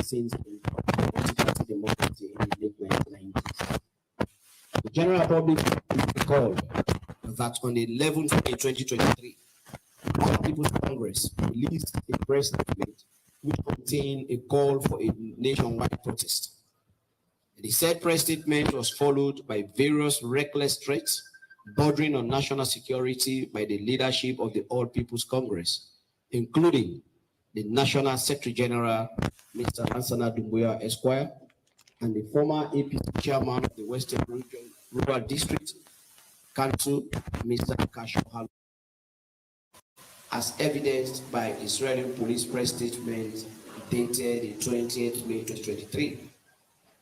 since political democracy in the late 1990s. The general public recall that on the 11th May 2023, the People's Congress released a press statement which contained a call for a nationwide protest. The said press statement was followed by various reckless threats bordering on national security by the leadership of the All People's Congress, including the National Secretary General, Mr. Lansana Doumbouya Esquire, and the former APC chairman of the Western Region Rural District Council, Mr. Kashohal, as evidenced by Israeli police press statement dated the 20th May 2023.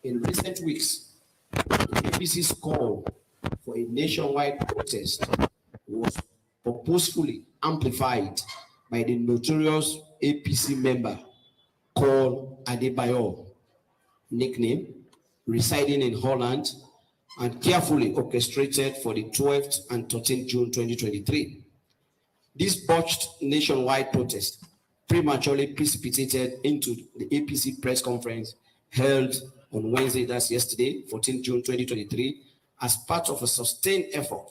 In recent weeks, the APC's call for a nationwide protest was purposefully amplified by the notorious APC member called Adebayo, nickname, residing in Holland, and carefully orchestrated for the 12th and 13th June 2023. This botched nationwide protest prematurely precipitated into the APC press conference held on Wednesday, that's yesterday, 14th June 2023, as part of a sustained effort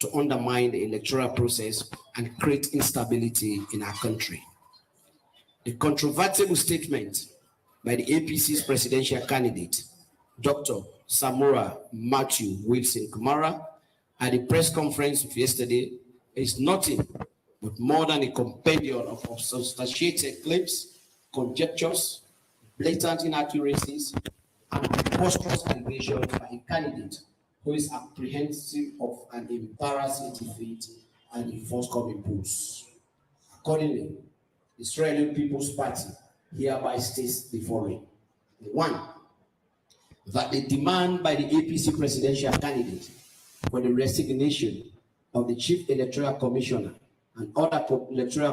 to undermine the electoral process and create instability in our country. The controversial statement by the APC's presidential candidate, Dr. Samura Matthew Wilson Kumara, at the press conference of yesterday is nothing but more than a compendium of substantiated claims, conjectures, blatant inaccuracies, and preposterous allegations by a candidate who is apprehensive of an embarrassing defeat and a forthcoming polls. Accordingly, the Israeli People's Party hereby states the following. One, that the demand by the APC presidential candidate for the resignation of the Chief Electoral Commissioner and other electoral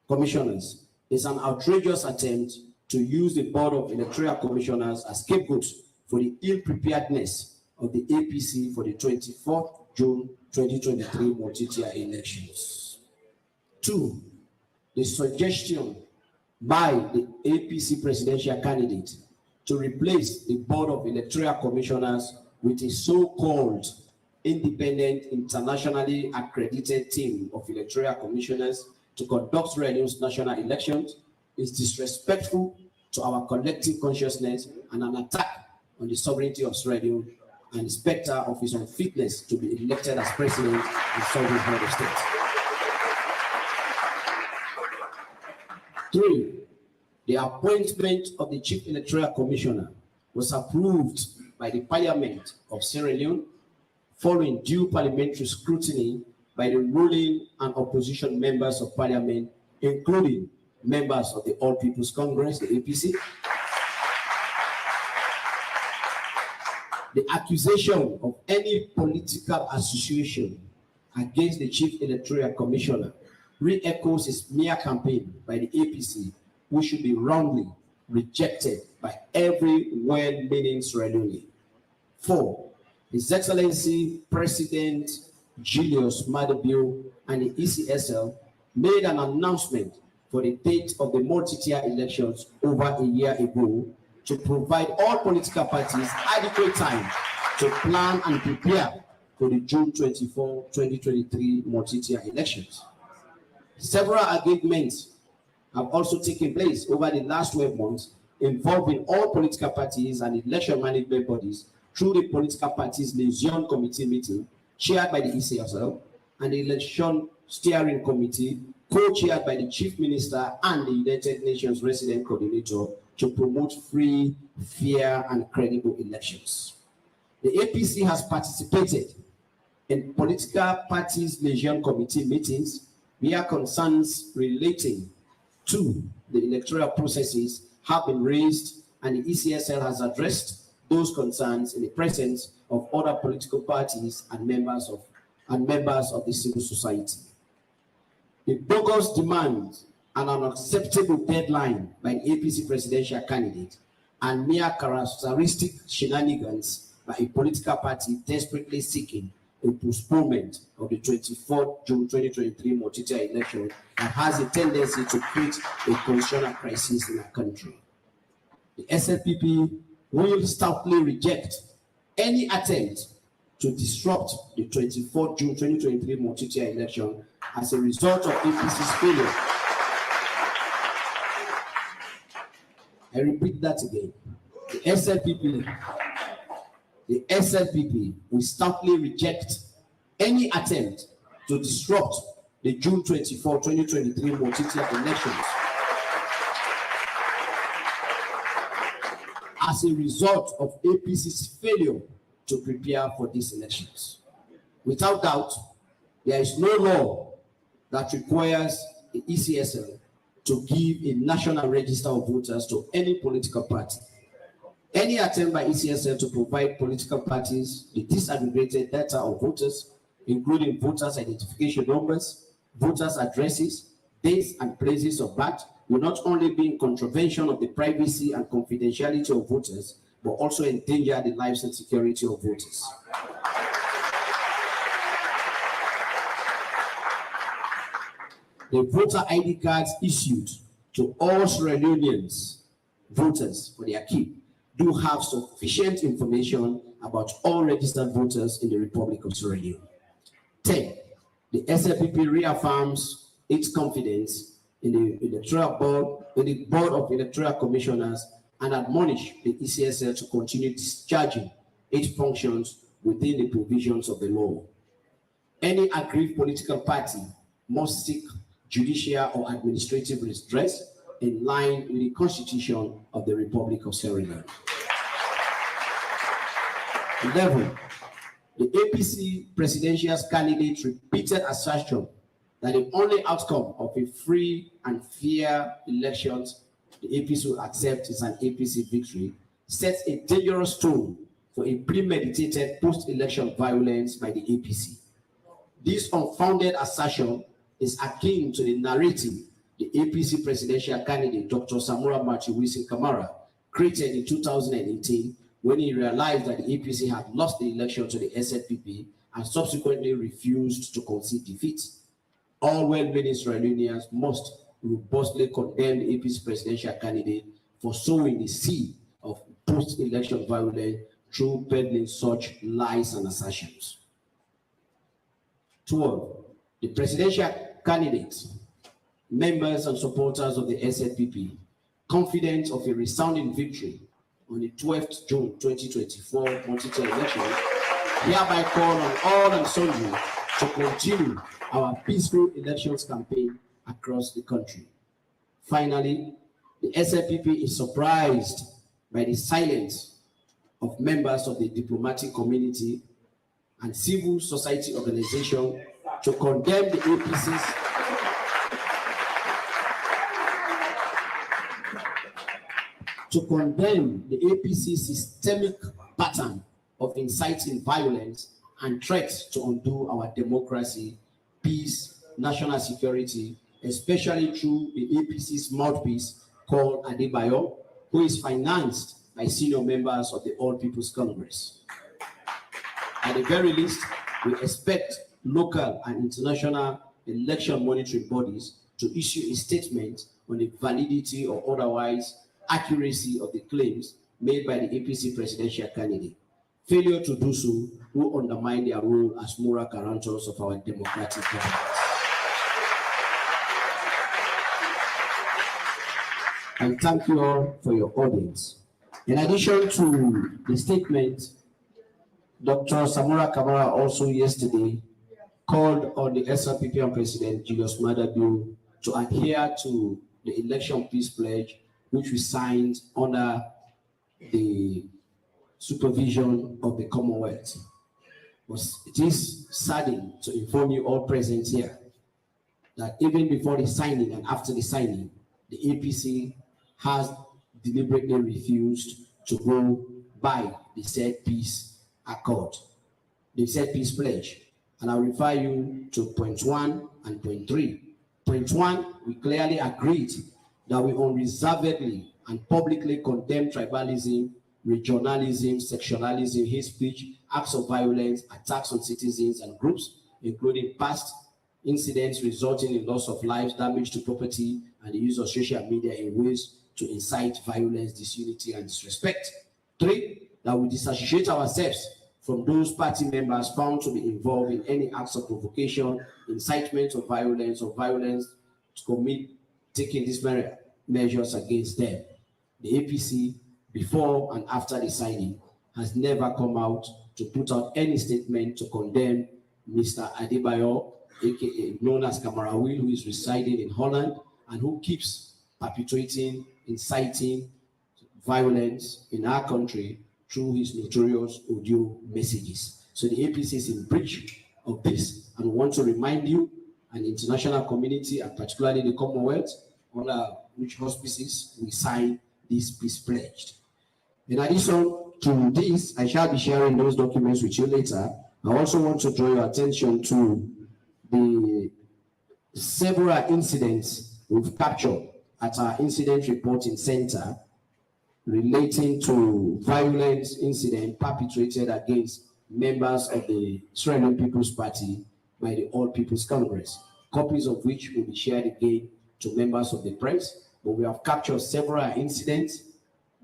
commissioners is an outrageous attempt to use the Board of Electoral Commissioners as scapegoats for the ill-preparedness of the APC for the 24th June 2023 multi-tier elections. Two, the suggestion by the APC presidential candidate to replace the Board of Electoral Commissioners with a so-called independent, internationally accredited team of electoral commissioners to conduct Sierra Leone's national elections is disrespectful to our collective consciousness and an attack on the sovereignty of Sierra Leone and the specter of his unfitness to be elected as president in sovereign head of state. Three, the appointment of the Chief Electoral Commissioner was approved by the Parliament of Sierra Leone following due parliamentary scrutiny by the ruling and opposition members of Parliament, including members of the All People's Congress, the APC. The accusation of any political association against the Chief Electoral Commissioner re-echoes a smear campaign by the APC, which should be wrongly rejected by every well-meaning Sierra Leonean. Four, His Excellency President Julius Maada Bio and the ECSL made an announcement for the date of the multi-tier elections over a year ago to provide all political parties adequate time to plan and prepare for the June 24, 2023 multi-tier elections. Several engagements have also taken place over the last 12 months involving all political parties and election management bodies through the political parties liaison committee meeting chaired by the ECSL and the election steering committee co-chaired by the Chief Minister and the United Nations Resident Coordinator to promote free, fair, and credible elections. The APC has participated in political parties liaison committee meetings where concerns relating to the electoral processes have been raised, and the ECSL has addressed those concerns in the presence of other political parties and members of the civil society. The bogus demand and unacceptable deadline by the APC presidential candidate and mere characteristic shenanigans by a political party desperately seeking a postponement of the 24th June 2023 Motita election that has a tendency to create a constitutional crisis in our country. The SLPP will stoutly reject any attempt to disrupt the 24th June 2023 Motita election as a result of APC's failure. I repeat that again. The SLPP will stoutly reject any attempt to disrupt the June 24, 2023 Motita elections as a result of APC's failure to prepare for these elections. Without doubt, there is no law that requires the ECSL to give a national register of voters to any political party. Any attempt by ECSL to provide political parties the disaggregated data of voters, including voters' identification numbers, voters' addresses, dates and places of birth, will not only be in contravention of the privacy and confidentiality of voters, but also endanger the lives and security of voters. The voter ID cards issued to all Sierra Leoneans voters for their keep do have sufficient information about all registered voters in the Republic of Sierra Leone. 10. The SLPP reaffirms its confidence in the Electoral Board, in the Board of Electoral Commissioners, and admonish the ECSL to continue discharging its functions within the provisions of the law. Any aggrieved political party must seek judicial or administrative redress in line with the Constitution of the Republic of Sierra Leone. 11. The APC presidential candidate's repeated assertion that the only outcome of a free and fair elections the APC will accept is an APC victory sets a dangerous tone for a premeditated post-election violence by the APC. This unfounded assertion is akin to the narrative the APC presidential candidate, Dr. Samura Machiwisi Kamara, created in 2018 when he realized that the APC had lost the election to the SLPP and subsequently refused to concede defeat. All well-meaning Sierra Leoneans must robustly condemn the APC presidential candidate for sowing the seed of post-election violence through peddling such lies and assertions. 12. The presidential candidates, members and supporters of the SLPP, confident of a resounding victory on the 12th June 2024 Motita election, hereby call on all and sundry to continue our peaceful elections campaign across the country. Finally, the SLPP is surprised by the silence of members of the diplomatic community and civil society organizations to condemn the APC's systemic pattern of inciting violence and threats to undo our democracy, peace, national security, especially through the APC's mouthpiece called Adebayo, who is financed by senior members of the All People's Congress. At the very least, we expect local and international election monitoring bodies to issue a statement on the validity or otherwise accuracy of the claims made by the APC presidential candidate. Failure to do so will undermine their role as moral guarantors of our democratic governance. And thank you all for your audience. In addition to the statement, Dr. Samura Kamara also yesterday called on the SLPP and President Julius Maada Bio to adhere to the election peace pledge, which we signed under the supervision of the Commonwealth. But it is saddening to inform you all present here that even before the signing and after the signing, the APC has deliberately refused to go by the said peace accord, the said peace pledge. And I'll refer you to point 1 and point 3. Point 1, we clearly agreed that we unreservedly and publicly condemn tribalism regionalism, sectionalism, hate speech, acts of violence, attacks on citizens and groups, including past incidents resulting in loss of lives, damage to property, and the use of social media in ways to incite violence, disunity, and disrespect. 3, that we disassociate ourselves from those party members found to be involved in any acts of provocation, incitement of violence, to commit, taking these measures against them. The APC, before and after the signing, has never come out to put out any statement to condemn Mr. Adebayo, aka known as Kamarawil, who is residing in Holland and who keeps perpetuating, inciting violence in our country through his notorious audio messages. So the APC is in breach of this, and we want to remind you and the international community, and particularly the Commonwealth, under which auspices we sign this peace pledge. In addition to this, I shall be sharing those documents with you later. I also want to draw your attention to the several incidents we've captured at our incident reporting center relating to violent incident perpetrated against members of the Sierra Leone People's Party by the All People's Congress, copies of which will be shared again to members of the press. But we have captured several incidents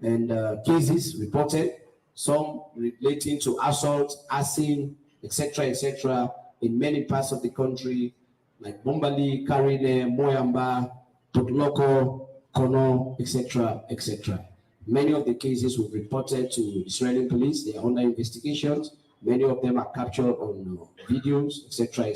and cases reported, some relating to assault, arson, etc., in many parts of the country, like Bombali, Karine, Moyamba, Totloko, Kono, etc. Many of the cases we've reported to Israeli police. They are under investigations. Many of them are captured on videos, etc.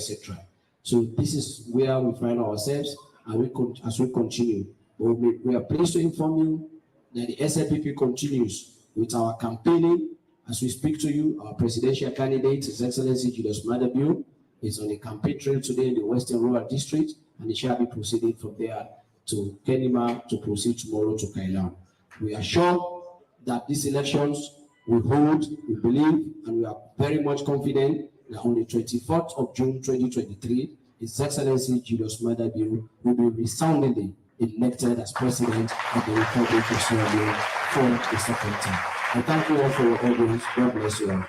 So this is where we find ourselves, and as we continue. We are pleased to inform you that the SLPP continues with our campaigning. As we speak to you, our presidential candidate, His Excellency Julius Maada Bio, is on the campaign trail today in the Western Rural District, and he shall be proceeding from there to Kenema to proceed tomorrow to Kailan. We are sure that these elections will hold, we believe, and we are very much confident that on the 24th of June 2023, His Excellency Julius Maada Bio will be resoundingly elected as President of the Republic of Sierra Leone for the second time. I thank you all for your audience. God bless you all.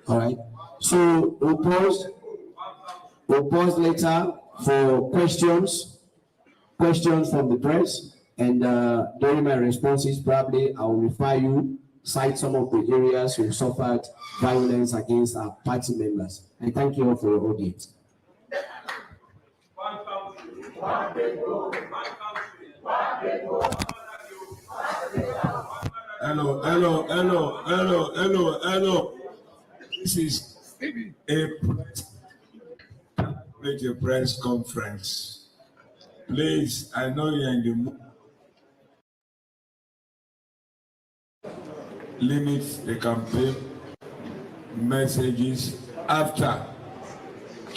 All right. So we'll pause later for questions from the press, and during my responses, probably I will refer you, cite some of the areas who suffered violence against our party members. I thank you all for your audience. Hello. This is a press conference. Please, I know you're in the mood. Limit the campaign messages after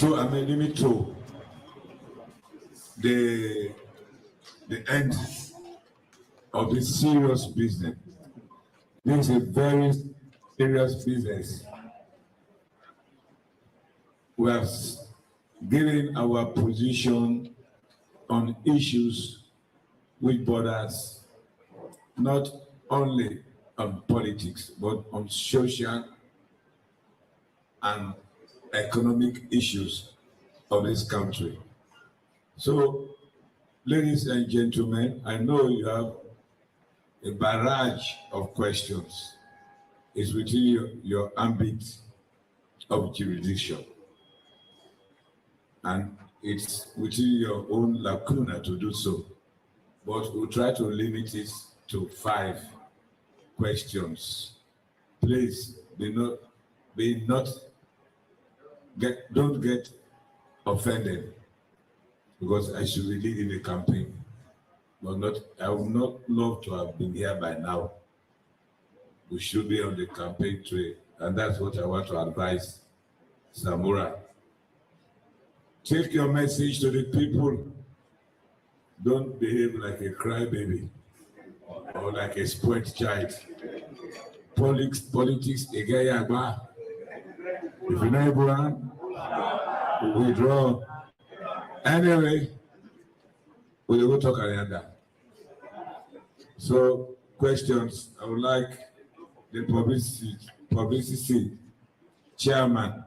limit to the end of this serious business. This is a very serious business. We have given our position on issues which borders not only on politics, but on social and economic issues of this country. So, ladies and gentlemen, I know you have a barrage of questions. It's within your ambit of jurisdiction. And it's within your own lacuna to do so. But we'll try to limit it to 5 questions. Please don't get offended, because I should be leading the campaign. But I would not love to have been here by now. We should be on the campaign trail, and that's what I want to advise Samura. Take your message to the people. Don't behave like a crybaby or like a spoiled child. Politics, if you're not able to withdraw. Anyway, we will talk Arianda. So, questions. I would like the publicity chairman.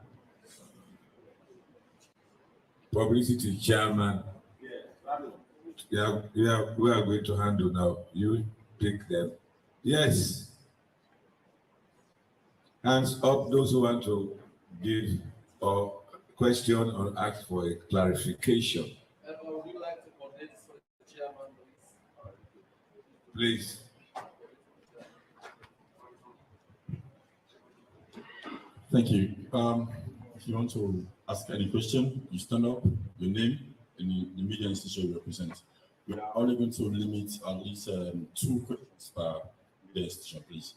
Publicity chairman. Yeah, we are going to handle now. You pick them. Yes. Hands up, those who want to give a question or ask for a clarification. Would you like to coordinate for the chairman, Please. Thank you. If you want to ask any question, you stand up, your name, and the media institution you represent. We are only going to limit at least 2 questions per media institution, please.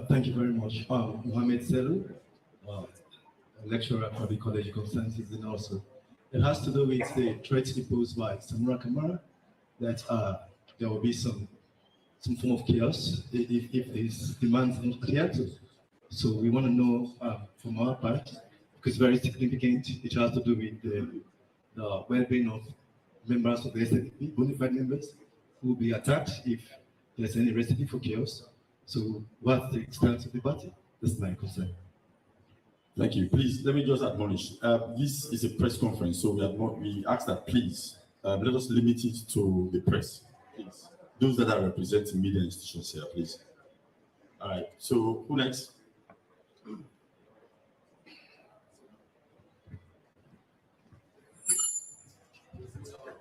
Thank you very much. Mohamed Selu, lecturer at Public College of Sciences and also. It has to do with the threat posed by Samura Kamara that there will be some form of chaos if these demands are not cleared. So we want to know from our part, because it's very significant, it has to do with the well-being of members of the SNP, bona fide members, who will be attacked if there's any recipe for chaos. So what's the extent of the party? That's my concern. Thank you. Please, let me just admonish. This is a press conference, so we ask that please, let us limit it to the press, please. Those that are representing media institutions here, please. All right, so who next?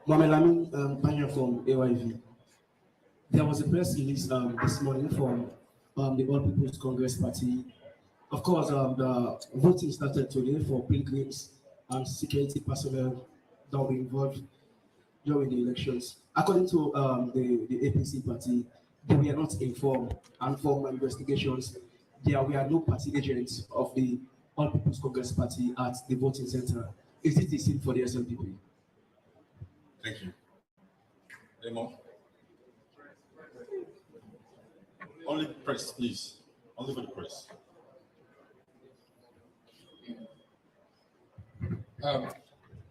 Mohamed Lamin Banya from AYV. There was a press release this morning from the All People's Congress Party. Of course, the voting started today for pilgrims and security personnel that were involved during the elections. According to the APC party, they were not informed, and from investigations, there were no party agents of the All People's Congress Party at the voting center. Is it the same for the SNPP? Thank you. Any more? Only press, please. Only for the press.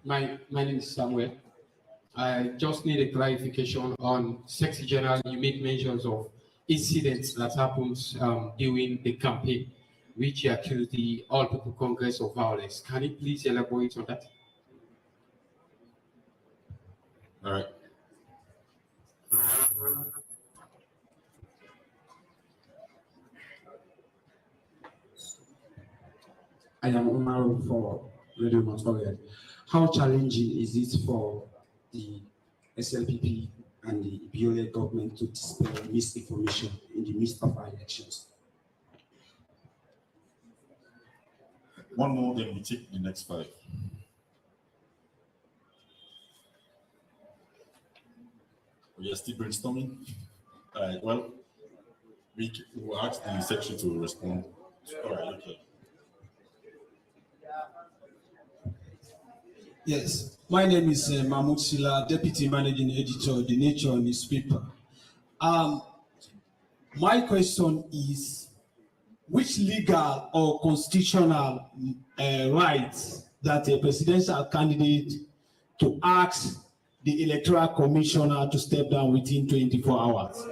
My name is Samuel. I just need a clarification on Secretary General. You made mentions of incidents that happened during the campaign, which you accused the All People Congress of violence. Can you please elaborate on that? All right. I am Umaru for Radio Montoya. How challenging is it for the SLPP and the Biola government to dispel misinformation in the midst of our elections? One more, then we take the next 5. We are still brainstorming. All right, well, we will ask the secretary to respond. All right, okay. Yes, my name is Mahmoud Sila, Deputy Managing Editor of The Nature newspaper. My question is, which legal or constitutional rights that a presidential candidate to ask the Electoral Commissioner to step down within 24 hours?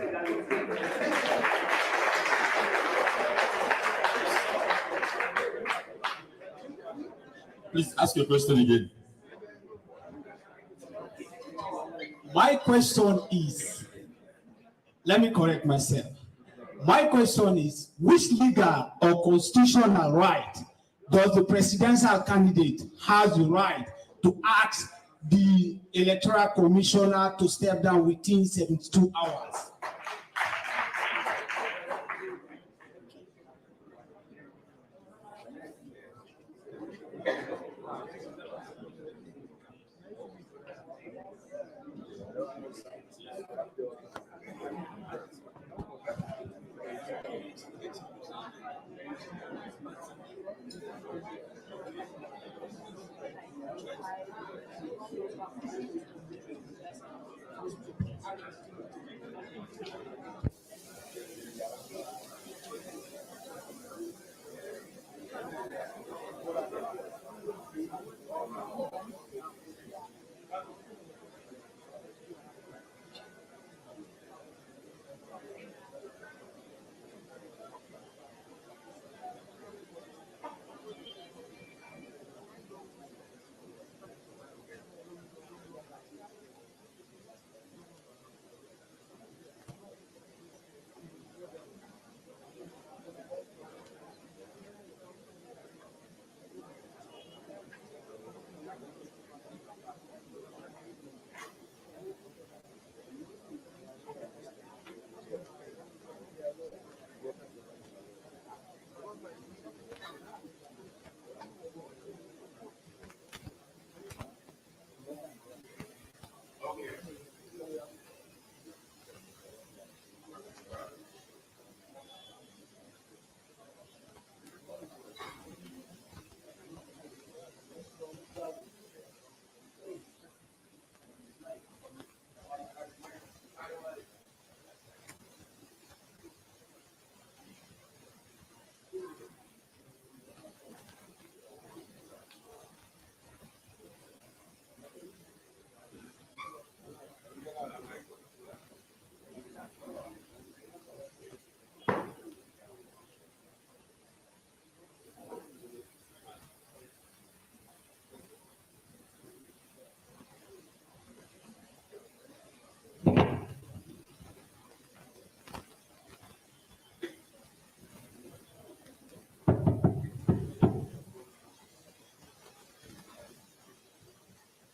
Please ask your question again. My question is, let me correct myself. My question is, which legal or constitutional right does the presidential candidate have the right to ask the Electoral Commissioner to step down within 72 hours?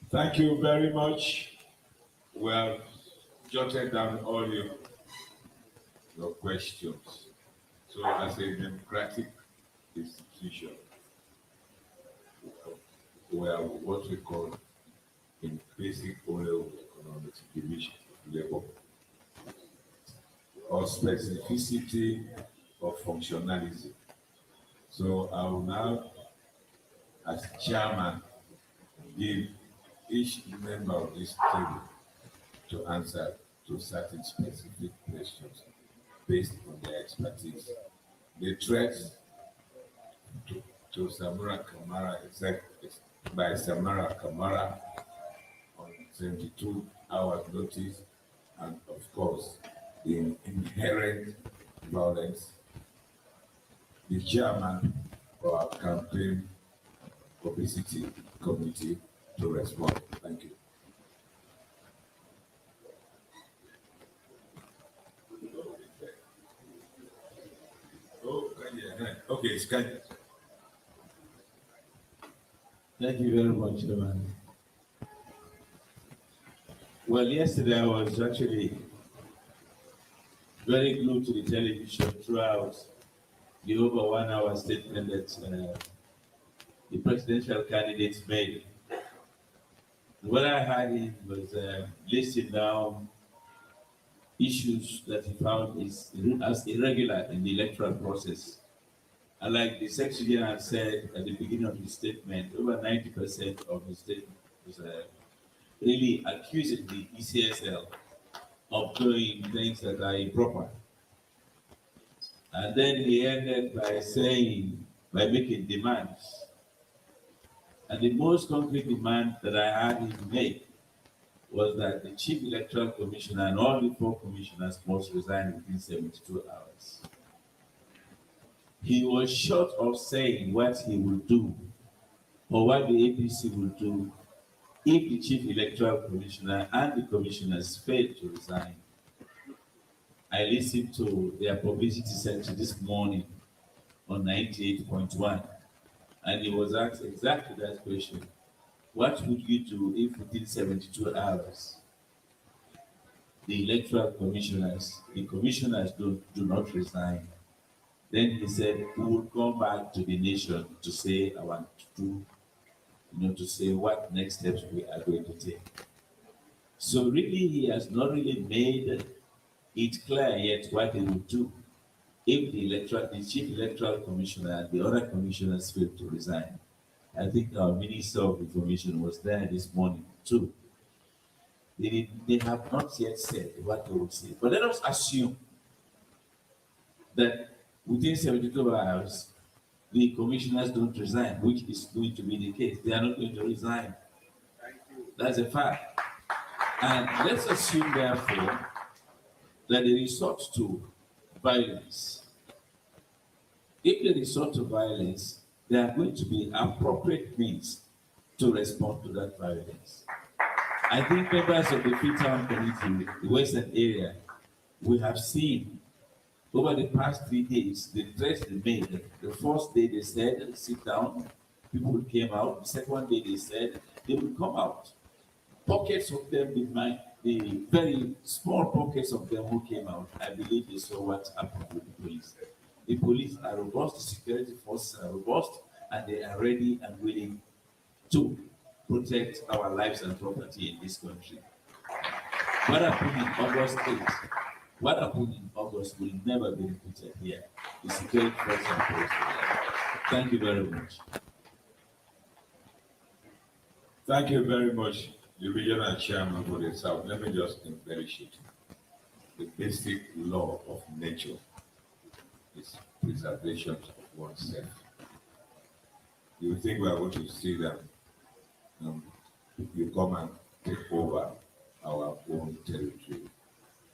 Thank you very much. We have jotted down all your questions. So as a democratic institution, we are what we call in basic oral economics division of labor or specificity of functionalism. So I will now, as chairman, give each member of this table to answer to certain specific questions based on their expertise. The threats to Samura Kamara by Samara Kamara on 72 hours notice, and of course, the inherent violence. The chairman of our campaign publicity committee to respond. Thank you. Okay, it's kind. Thank you very much, Chairman. Well, yesterday I was actually very glued to the television throughout the over 1 hour statement that the presidential candidates made. What I heard was listing down issues that he found as irregular in the electoral process. And like the Secretary General said at the beginning of his statement, over 90% of his statement was really accusing the ECSL of doing things that are improper. And then he ended by making demands. And the most concrete demand that I heard him make was that the Chief Electoral Commissioner and all the 4 commissioners must resign within 72 hours. He was short of saying what he will do or what the APC will do if the Chief Electoral Commissioner and the commissioners fail to resign. I listened to their publicity section this morning on 98.1, and he was asked exactly that question. What would you do if within 72 hours the electoral commissioners, the commissioners do not resign? Then he said, we will come back to the nation to say to say what next steps we are going to take. So really, he has not really made it clear yet what he will do if the Chief Electoral Commissioner and the other commissioners fail to resign. I think our Minister of Information was there this morning too. They have not yet said what they will say. But let us assume that within 72 hours, the commissioners don't resign, which is going to be the case. They are not going to resign. That's a fact. And let's assume, therefore, that they resort to violence. If they resort to violence, there are going to be appropriate means to respond to that violence. I think members of the Freetown Committee, the Western area, we have seen over the past 3 days the threats they made. The first day they said, sit down, people came out. The second day they said they would come out. Pockets of them, the very small pockets of them who came out, I believe they saw what happened with the police. The police are robust, the security forces are robust, and they are ready and willing to protect our lives and property in this country. What happened in August 8th, what happened in August will never be repeated here. The security forces are police. Thank you very much. Thank you very much, the regional chairman for the South. Let me just embellish it. The basic law of nature is preservation of oneself. You think we are going to see that you come and take over our own territory,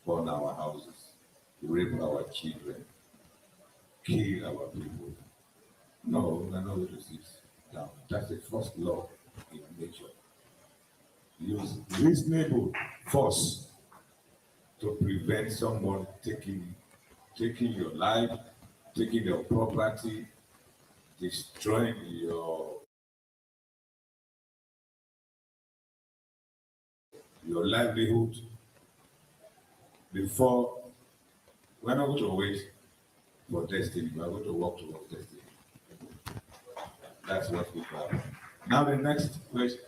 burn our houses, rape our children, kill our people? No, we are not going to see that. That's the first law in nature. Use reasonable force to prevent someone taking your life, taking your property, destroying your your livelihood. Before, we're not going to wait for destiny, we're going to work towards destiny. That's what we have. Now the next question.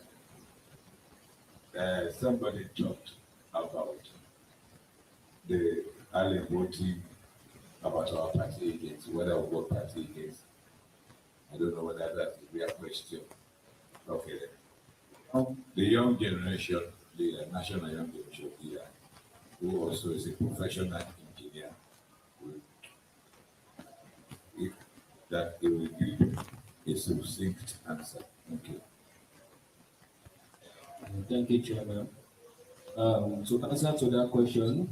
Somebody talked about the early voting, about our party agents, whether we vote party agents. I don't know whether that's a real question. Okay. The young generation leader, national young generation leader, who also is a professional engineer, if that it will give a succinct answer. Thank you. Thank you, Chairman. To answer to that question,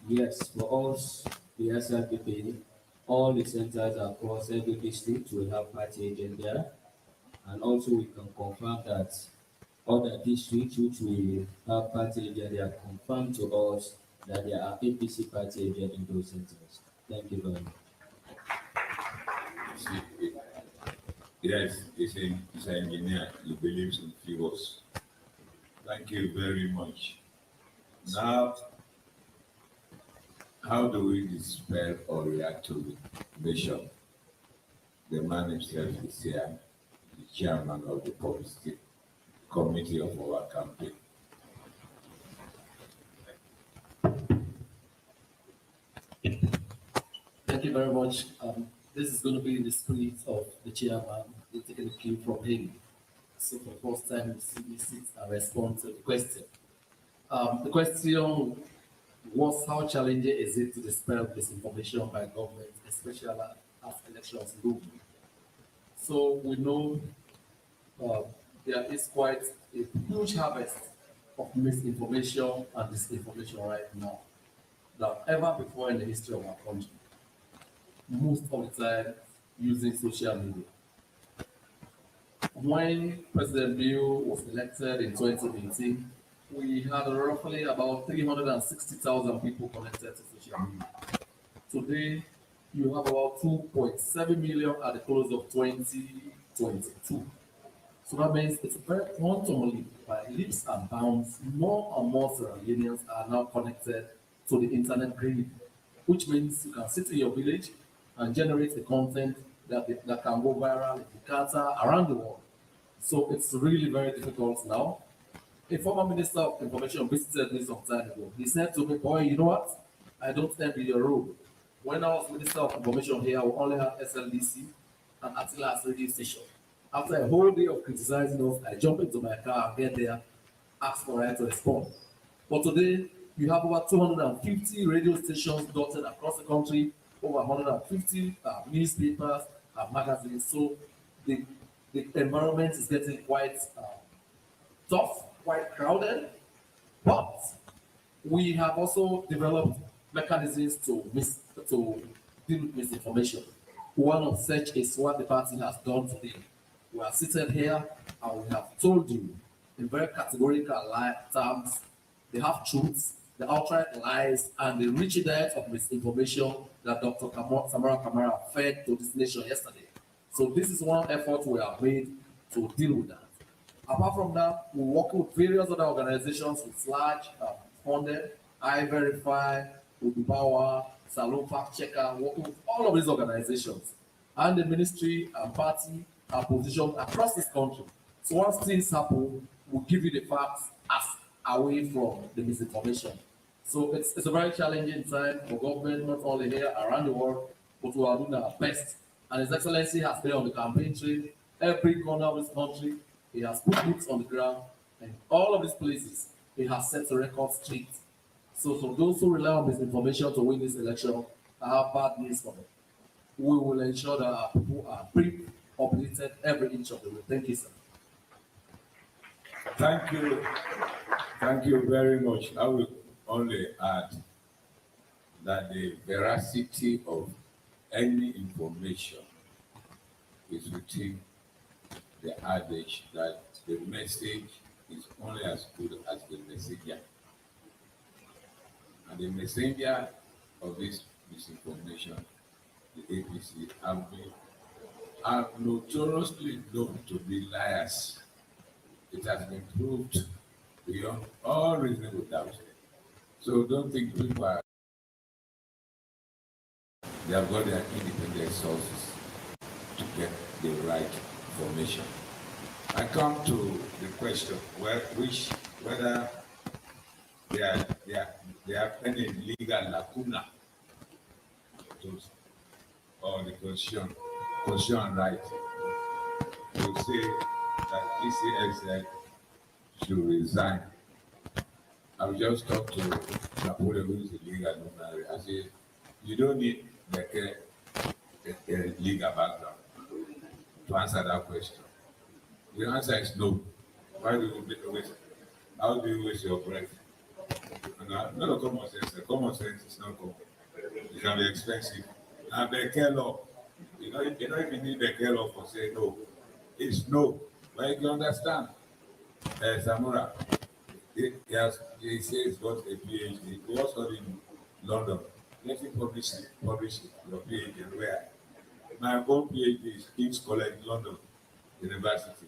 yes, for us, the SRPP, all the centers across every district will have party agent there. And also we can confirm that other districts which we have party agent, they are confirmed to us that there are APC party agent in those centers. Thank you very much. Yes, he's an engineer. He believes in figures. Thank you very much. Now, how do we dispel or react to the mission? The man himself is here, the chairman of the publicity committee of our campaign. Thank you very much. This is going to be in the spirit of the chairman. We're taking a cue from him. So for the first time, the CBC and respond to the question. The question was, how challenging is it to dispel disinformation by government, especially as elections loom? So we know there is quite a huge harvest of misinformation and disinformation right now than ever before in the history of our country. Most of the time using social media. When President Bill was elected in 2018, we had roughly about 360,000 people connected to social media. Today, you have about 2.7 million at the close of 2022. So that means it's very quantumly, by leaps and bounds, more and more Sierra Leoneans are now connected to the internet grid, which means you can sit in your village and generate the content that can go viral in Jakarta, around the world. So it's really very difficult now. A former Minister of Information visited me some time ago. He said to me, boy, you know what? I don't envy your role. When I was Minister of Information here, we only had SLDC and Attila's radio station. After a whole day of criticizing us, I jump into my car and get there, ask for right to respond. But today, you have over 250 radio stations dotted across the country, over 150 newspapers and magazines. So the environment is getting quite tough, quite crowded. But we have also developed mechanisms to deal with misinformation. One of such is what the party has done today. We are seated here and we have told you in very categorical terms, they have truths, the outright lies, and the rich diet of misinformation that Dr. Samara Kamara fed to this nation yesterday. So this is one effort we have made to deal with that. Apart from that, we work with various other organizations with large funded, iVerify, Udubawa, Salon Fact Checker, working with all of these organizations. And the ministry and party are positioned across this country. So once things happen, we'll give you the facts as away from the misinformation. So it's a very challenging time for government, not only here, around the world, but we are doing our best. And His Excellency has been on the campaign trail, every corner of this country. He has put boots on the ground, and all of these places, he has set the record straight. So those who rely on misinformation to win this election, I have bad news for them. We will ensure that our people are briefed, updated every inch of the way. Thank you, sir. Thank you. Thank you very much. I will only add that the veracity of any information is within the adage that the message is only as good as the messenger. And the messenger of this misinformation, the APC, are notoriously known to be liars. It has been proved beyond all reasonable doubt. So don't think people are, they have got their independent sources to get the right information. I come to the question whether there are any legal lacuna or the constitution right to say that ECSL should resign. I've just talked to Napoleon, who is a legal luminary. I say, you don't need a legal background to answer that question. The answer is no. Why do you waste? How do you waste your breath? No common sense. Common sense is not common. It can be expensive. And Beckel law, you know if you need Beckel law for say no, it's no. But you can understand, Samura, he says he's got a PhD. He was studying in London. Let him publish it, your PhD. Where? My own PhD is King's College, London University.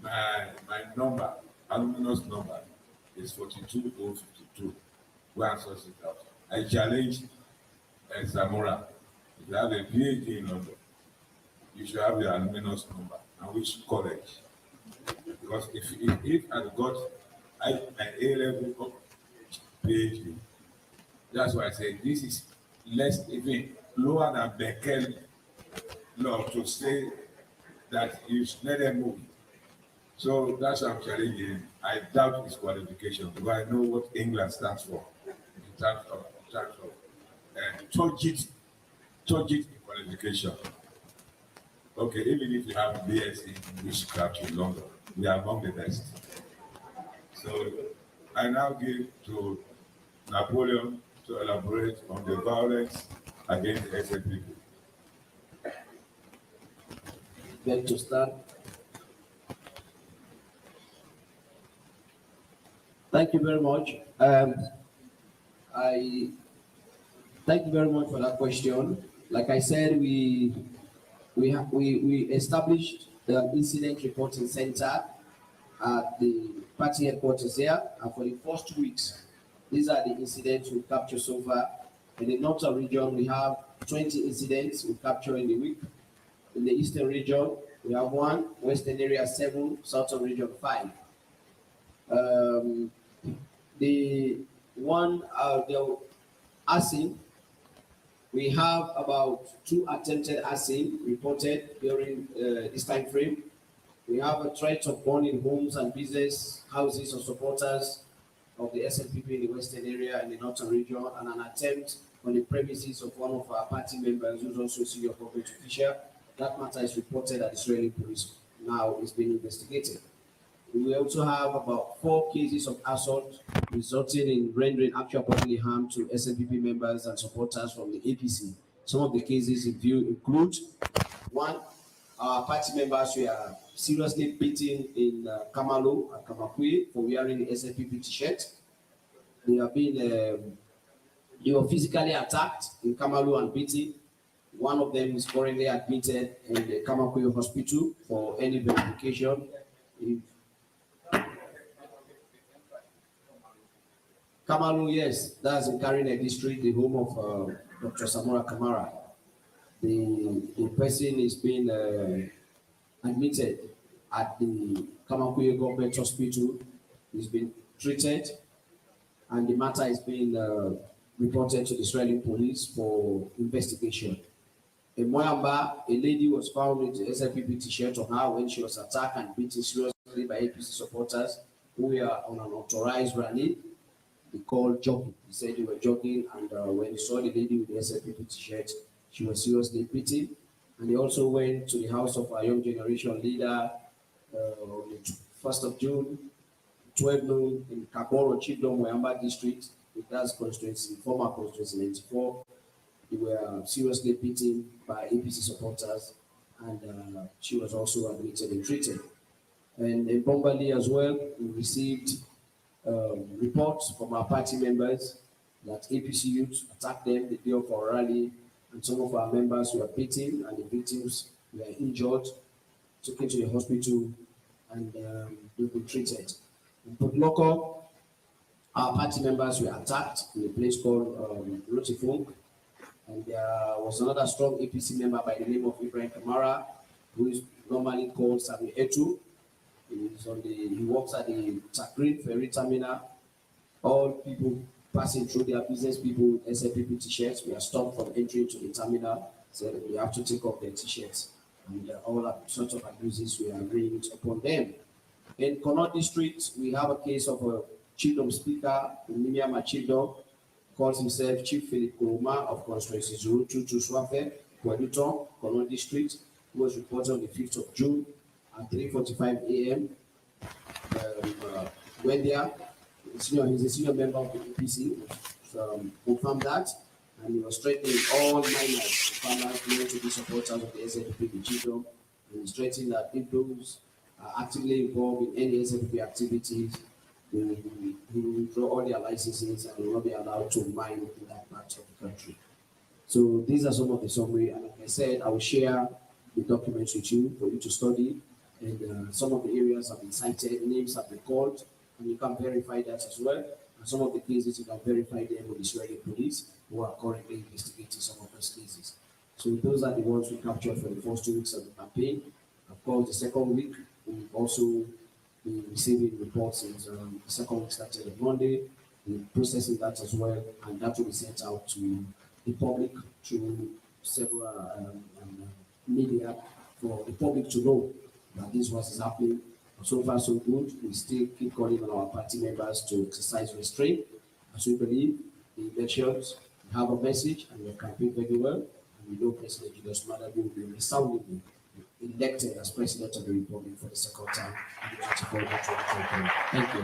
My number, alumnus number, is 42052. Go and source it out. I challenge Samura. If you have a PhD in London, you should have your alumnus number and which college. Because if I've got an A-level PhD, that's why I say this is less, even lower than Beckel law to say that you should let them move. So that's what I'm challenging him. I doubt his qualification because I know what England stands for in terms of turgid qualification. Okay, even if you have BSc in witchcraft in London, we are among the best. So I now give to Napoleon to elaborate on the violence against SN people. Then to start. Thank you very much. I thank you very much for that question. Like I said, we established the incident reporting center at the party headquarters here, and for the first 2 weeks, these are the incidents we captured so far. In the northern region, we have 20 incidents we capture in the week. In the eastern region, we have 1, western area 7, southern region 5. The arson, we have about 2 attempted arson reported during this time frame. We have a threat of burning homes and business houses of supporters of the SNPP in the western area and the northern region, and an attempt on the premises of one of our party members who's also a senior corporate official. That matter is reported at Israeli police. Now it's being investigated. We also have about 4 cases of assault resulting in rendering actual bodily harm to SNPP members and supporters from the APC. Some of the cases in view include: 1, our party members were seriously beaten in Kamalo and Kamakwe for wearing the SNPP t-shirt. They were physically attacked in Kamalo and beaten. One of them is currently admitted in the Kamakwe hospital for any verification. Kamalu, yes, that's in Karine district, the home of Dr. Samura Kamara. The person is being admitted at the Kamakwe Government Hospital. He's been treated, and the matter is being reported to the Israeli police for investigation. In Moyamba, a lady was found with the SLPP t-shirt on her when she was attacked and beaten seriously by APC supporters who were on an authorized rally. They called jogging. He said they were jogging, and when he saw the lady with the SLPP t-shirt, she was seriously beaten. And they also went to the house of our young generation leader on the 1st of June, 12 noon, in Kaboro, Chidom, Moyamba district. That's constituency, former constituency 94. They were seriously beaten by APC supporters, and she was also admitted and treated. And in Bombali as well, we received reports from our party members that APC youth attacked them the day of our rally, and some of our members were beaten, and the victims were injured, taken to the hospital, and they've been treated. In Port Loko, our party members were attacked in a place called Rotifunk, and there was another strong APC member by the name of Ibrahim Kamara, who is normally called Sami Etu. He works at the Takrin Ferry Terminal. All people passing through their business people, SLPP t-shirts, we are stopped from entering to the terminal, so we have to take off their t-shirts. And all sorts of abuses we are bringing upon them. In Connaught District, we have a case of a Childom speaker, Nimia Machidom, calls himself Chief Philip Kuruma of Constituency 022 Swafe, Guaduton, Connaught District, who was reported on the 5th of June at 3:45 a.m. When there, he's a senior member of the APC, confirmed that, and he was threatening all minors, farmers, known to be supporters of the SLPP in Childom, and he's threatening that if those are actively involved in any SLPP activities, he will withdraw all their licenses and will not be allowed to mine in that part of the country. So these are some of the summary, and like I said, I will share the documents with you for you to study, and some of the areas have been cited, names have been called, and you can verify that as well. And some of the cases you can verify them with the Israeli police who are currently investigating some of those cases. So those are the ones we captured for the first 2 weeks of the campaign. Of course, the second week, we've also been receiving reports since the second week started on Monday. We're processing that as well, and that will be sent out to the public through several media for the public to know that this was happening. So far, so good. We still keep calling on our party members to exercise restraint, as we believe the elections have a message and we campaign very well. And we know President Julius Malema will be resoundingly elected as President of the Republic for the second time in the 2024. Thank you.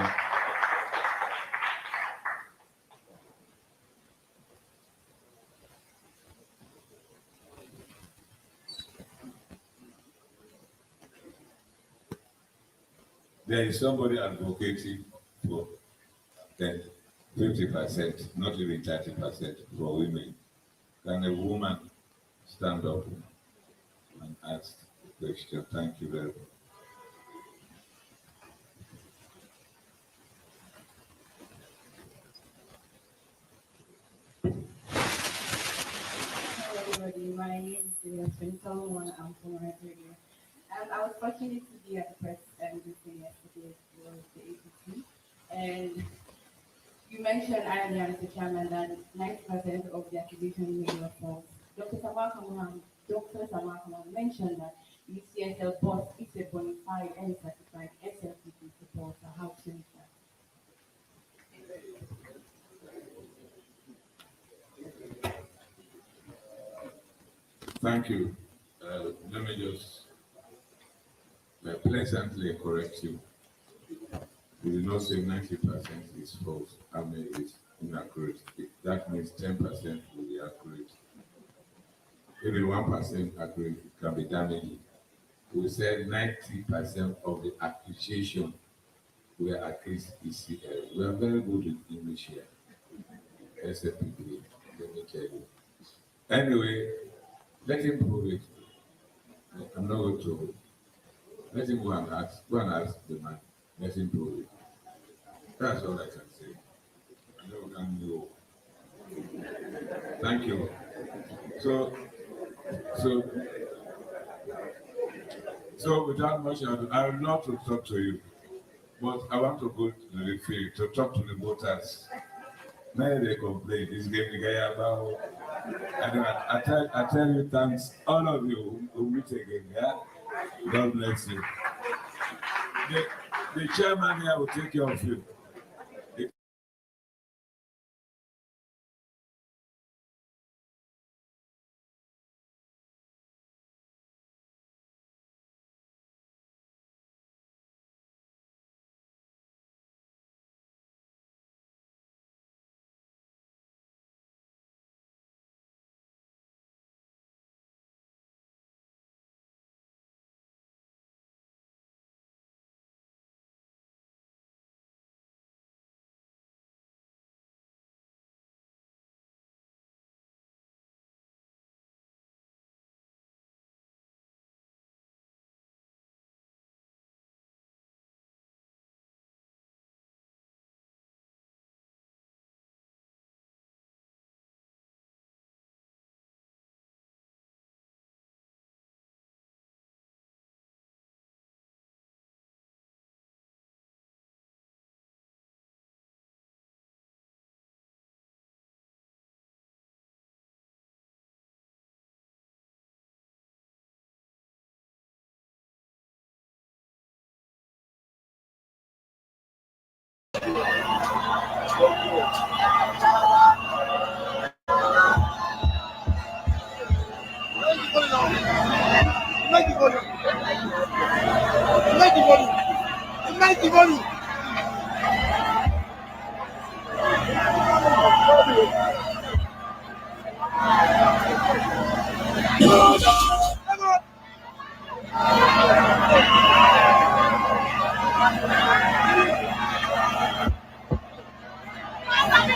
There is somebody advocating for 50%, not even 30% for women. Can a woman stand up and ask the question? Thank you very much. Hello everybody, my name is Benson. I'm from Nigeria. I was fortunate to be at the press briefing yesterday with the APC, and you mentioned earlier, Mr. Chairman, that 90% of the accusation made were false. Dr. Samakaman mentioned that UCSL boss is a bona fide and certified SLPP supporter. How to change that? Thank you. Let me just pleasantly correct you. We did not say 90% is false. I mean, it's inaccurate. That means 10% will be accurate. Even 1% accurate can be damaging. We said 90% of the accusation were against ECL. We are very good in English here. SFPP, let me tell you. Anyway, let him prove it. I'm not going to. Let him go and ask the man. Let him prove it. That's all I can say. I know we can go. Thank you. So without much ado, I would love to talk to you, but I want to go to the field to talk to the voters. Now they complain. This game the guy about. I tell you thanks, all of you who meet again. Yeah, God bless you. The chairman here will take care of you.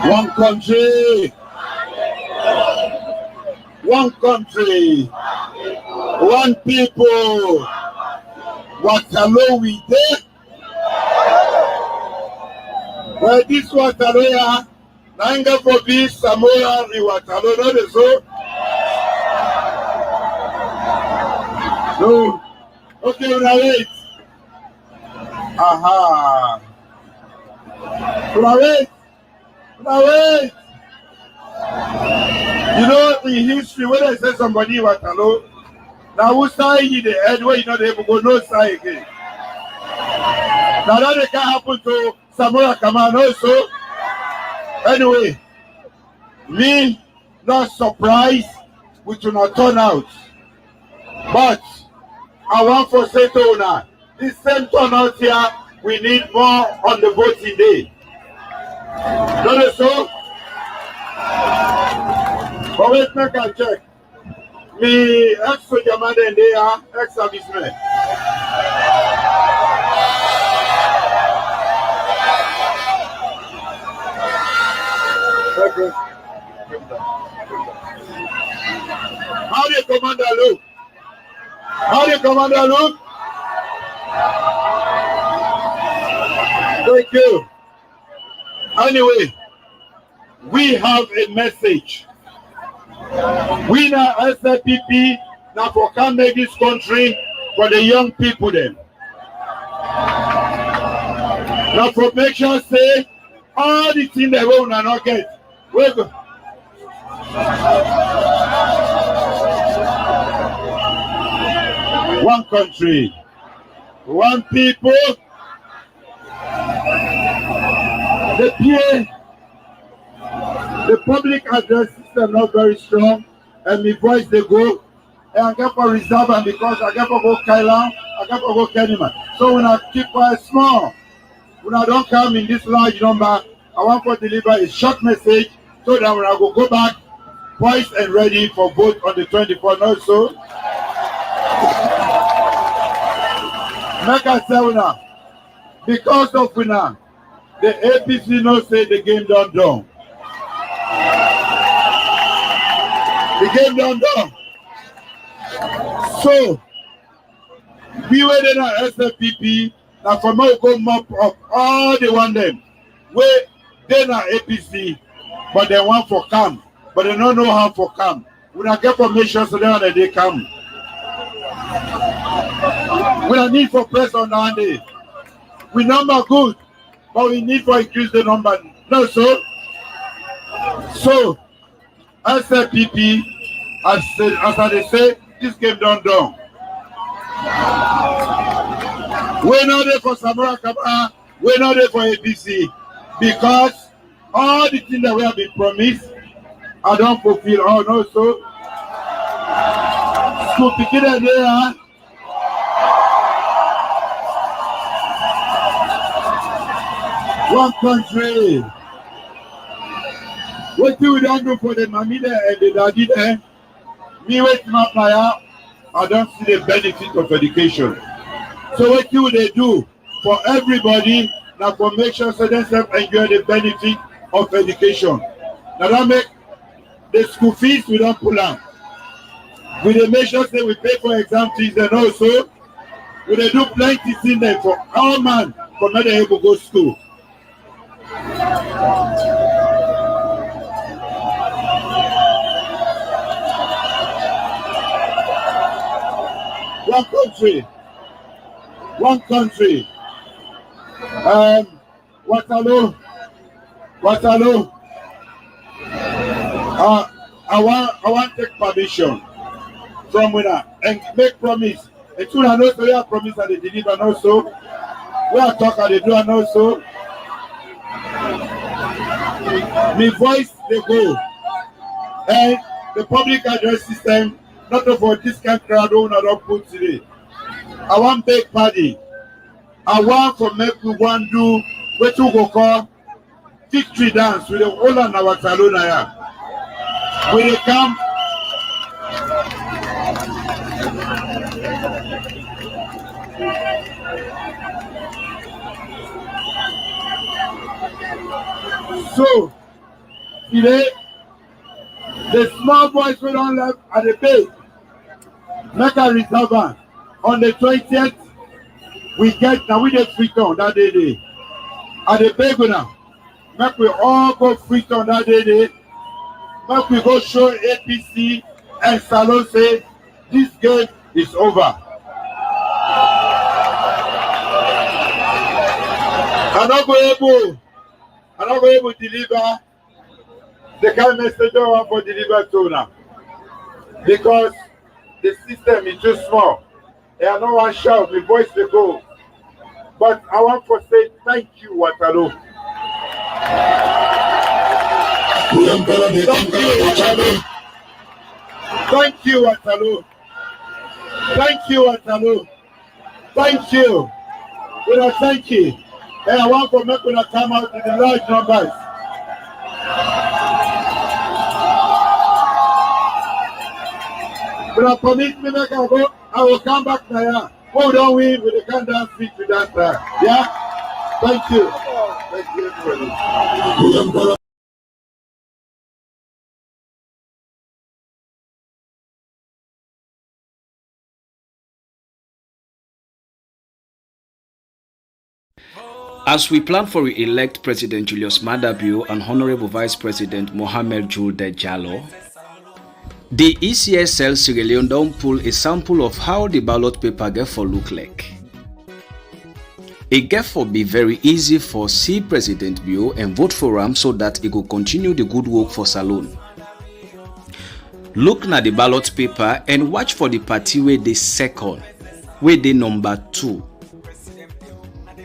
One country, one people. Waterloo we dey. Well, this Waterloo here, Nanga for this Samora in Waterloo, not so. No. Okay, now wait. Aha. Now wait. You know, in history, when I say somebody in Waterloo, now who side in the head where you know they able to go no side again. Now that can happen to Samora Kaman also. Anyway, me not surprised we do not turn out. But I want for say to now, this same turnout here, we need more on the voting day. Not it so? But wait, make a check. Me ex-soldier man and they are ex-servicemen. Okay. How the commander look? How the commander look? Thank you. Anyway, we have a message. We now SFPP now for can make this country for the young people then. Now for make sure say all the things that we will not get. We go. One country, one people. The public address system not very strong, and my voice they go, and I get for reserve, and because I get for go Kailan, I get for go Kenima. So when I keep quiet small, when I don't come in this large number, I want to deliver a short message so that when I go back, poised and ready for vote on the 24th also. Make I say now, because of now, the APC no say the game done. The game done. So, we were in our SFPP, now for me go mop up all the one them. Where they not APC, but they want for come, but they don't know how for come. We don't get permission so they come. We don't need for press on that day. We number good, but we need to increase the number. No, so SFPP, as they say, this game done. We're not there for Samora Kaman, we're not there for APC, because all the things that we have been promised, I don't fulfill. Oh no, so school picking there. One country. What do we don't do for the mommy there and the daddy there? Me wait my player, I don't see the benefit of education. So what do they do for everybody now for make sure so they enjoy the benefit of education? Now that make the school fees we don't pull out. We they make sure that we pay for exam fees and also we they do plenty things there for all man for not able to go to school. One country. Waterloo. I want to take permission from winner and make promise. And soon I know so we have promise that they deliver and also we are talking they do and also my voice they go and the public address system not for this kind of crowd who not put today. I want big party. I want for make we want do what you go call victory dance with the whole of our salon here. We dey come. So today, the small boys we don't left at the base. Make a reserve on the 20th. We get now we get Freetown that day. At the base now, make we all go Freetown that day. Make we go show APC and Salon say this game is over. I'm not able to deliver the kind of message I want to deliver to now. Because the system is too small. And I don't want to shout, my voice will go. But I want to say thank you, Waterloo. Thank you, Waterloo. Thank you, Waterloo. Thank you. Thank you. And I want to make them come out in the large numbers. But I promise me that I will come back now. Hold on, we the countdown speech to that time. Yeah? Thank you. Thank you, everybody. As we plan for re-elect President Julius Maada Bio and Honorable Vice President Mohamed Julde Jallow, the ECSL Sierra Leone don't pull a sample of how the ballot paper get for look like. It get for be very easy for see President Bio and vote for him so that it will continue the good work for Salone. Look na the ballot paper and watch for the party where they second, where they number 2.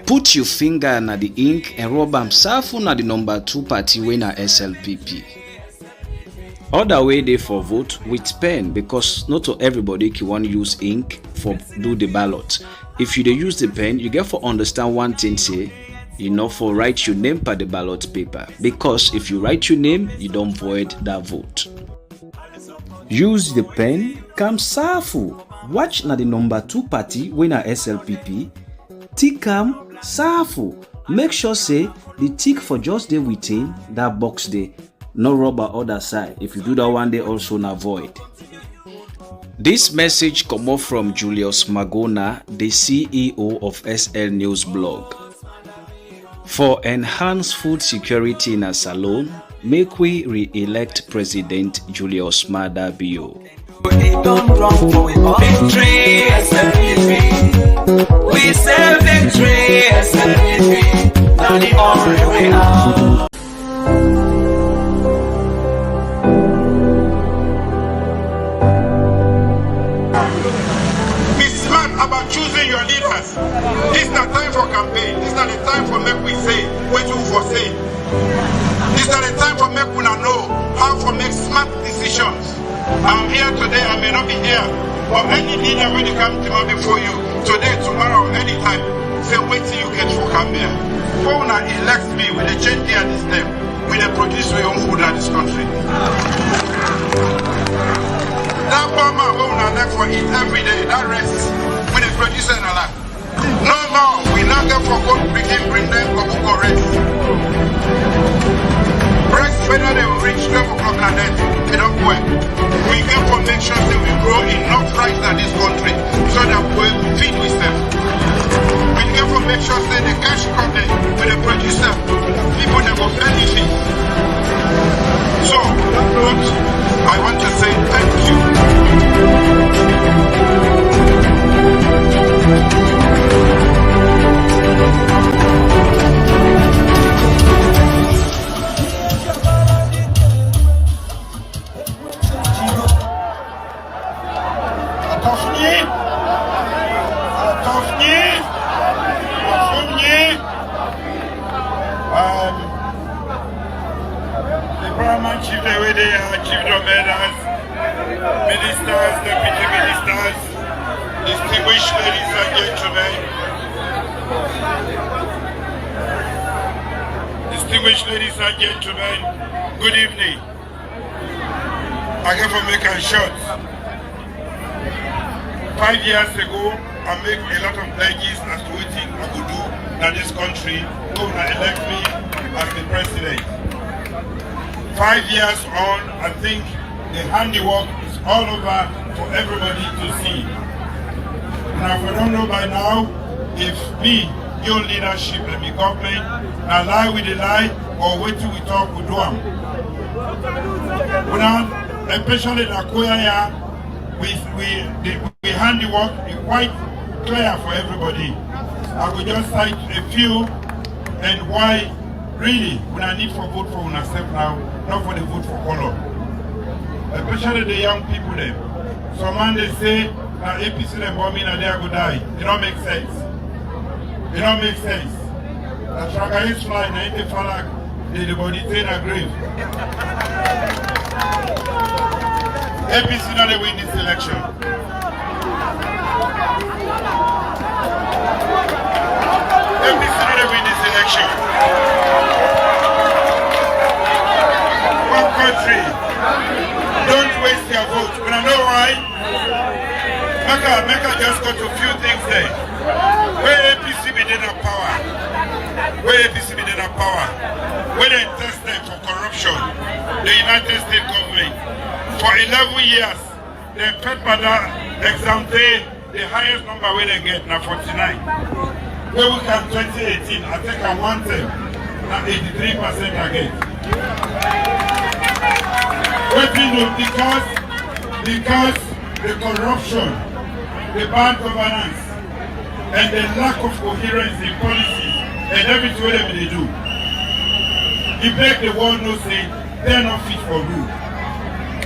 Put your finger na the ink and rub am safu na the number 2 party wey na SLPP. Other way they for vote with pen because not everybody can want use ink for do the ballot. If you dey use the pen, you get for understand one thing say, you know for write your name per the ballot paper because if you write your name, you don't void that vote. Use the pen, come safu. Watch na the number 2 party wey na SLPP. Tick am safu. Make sure say the tick for just dey within that box dey, no rubber other side. If you do that one day also na void. This message come off from Julius Magona, the CEO of SL News Blog. For enhanced food security in a Salone, make we re-elect President Julius Maada Bio. Victory, we say victory, now the only way out. Be smart about choosing your leaders. This is not time for campaign. This is not the time for make we say what you foresee. This is not the time for make we know how to make smart decisions. I'm here today, I may not be here, but any leader when you come to me before you, today, tomorrow, anytime, say wait till you get to come here. When I elect me, will they change their system? Will they produce their own food in this country? That farmer who I left for eat every day, that rest, will they produce it a lot? No more, we not get for good, we can bring them for who rest. Rest whether they will reach 12 o'clock at night, they don't work. We get for make sure that we grow enough rice in this country so that we feed with them. We get for make sure that the cash coming when they produce them, people never benefit. So, I want to say thank you. The Brahman chief, the way they are chief of medals, ministers, deputy ministers, distinguished ladies and gentlemen, good evening. I came from make a short. 5 years ago, I made a lot of pledges as to what I could do in this country. Governor elect me as the president. 5 years on, I think the handiwork is all over for everybody to see. Now, if I don't know by now, if me, your leadership, and the government, now lie with the lie, or wait till we talk with them. Now, especially the Koya, we handiwork is quite clear for everybody. I will just cite a few and why really when I need for vote for myself now, not for the vote for color. Especially the young people there. Some man they say that APC they bomb in and they are going to die. It don't make sense. It don't make sense. The tracker is flying, they fall like the body in a grave. APC not they win this election. APC not they win this election. One country, don't waste your vote. But I know why. Mecca just got a few things there. Where APC be in power. Where APC be in power. Where they tested for corruption. The United States government. For 11 years, they fed by the exam day, the highest number where they get now 49. Where we can 2018, I think I want them, now 83% again. What we know, because the corruption, the bad governance, and the lack of coherence in policy, and everything that they do, it make the world know say they're not fit for rule.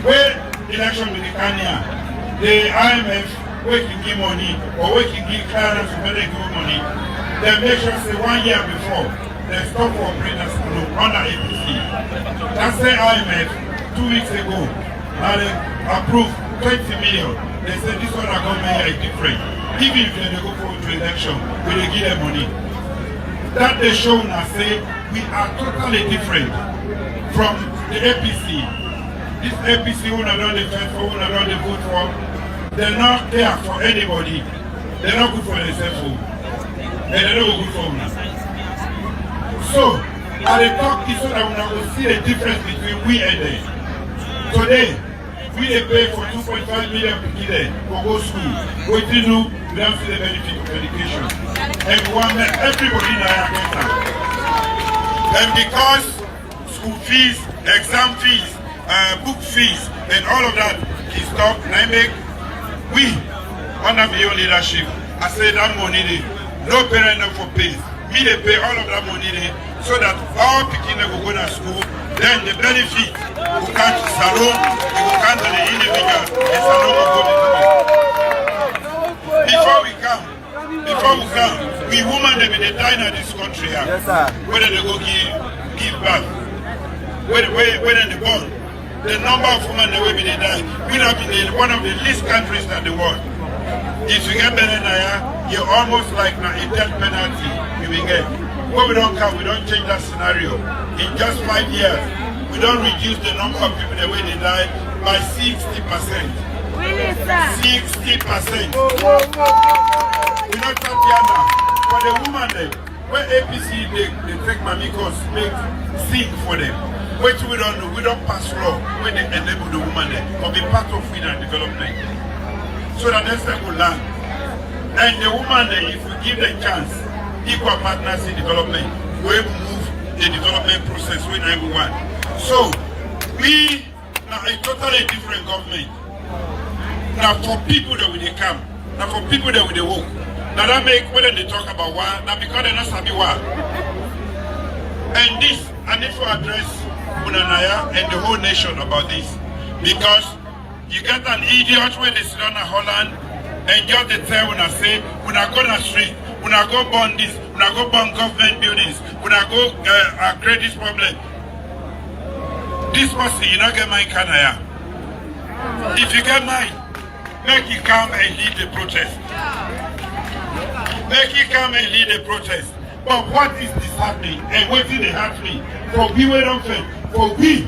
Where election with the Kenya, the IMF, where can give money, or where can give clearance where they give money, they make sure say 1 year before, they stop for operators under APC. That's the IMF 2 weeks ago, and they approved 20 million. They said this one are government is different. Even if they go for election, will they give them money? That they show now say we are totally different from the APC. This APC who are not the fed for, who are not the vote for, they're not there for anybody. They're not good for themselves. And they're not good for us. So, at the talk is so that we will see the difference between we and them. Today, we pay for 2.5 million people there for go school. What we do, we don't see the benefit of education. And we want everybody there against them. And because school fees, exam fees, book fees, and all of that is stopped, and I make we under my own leadership. I say that money there, no parent for pays. Me they pay all of that money there, so that all people will go to school. Then the benefit will come to salon, it will come to the individual, and salon will go to the Before we come, we women they be dying in this country. Yes, whether they go give birth, whether they born. The number of women that will be die, we have been one of the least countries in the world. If you get Benenaya, you're almost like a death penalty you will get. When we don't come, we don't change that scenario. In just 5 years, we don't reduce the number of people that will die by 60%. 60%. We not Tatiana. For the woman there, where APC they take Mamikos, make sing for them. Which we don't do, we don't pass law when they enable the woman there to be part of freedom and development. So that next time we learn. And the woman there, if we give them chance, equal partners in development, we will move the development process with everyone. So we are a totally different government. Now for people that will they come, now for people that will they work. Now that make when they talk about war, now because they're not sabi war. And this, I need to address Unanaya and the whole nation about this, because you get an idiot when they sit on a Holland and just they tell when I say when I go to the street, when I go burn this, when I go burn government buildings, when I go create this problem. This person, you not get my Kanaya. If you get mine, make it come and lead the protest. Make it come and lead the protest. But what is disheartening and what did they hurt me? For we were not fair. For we,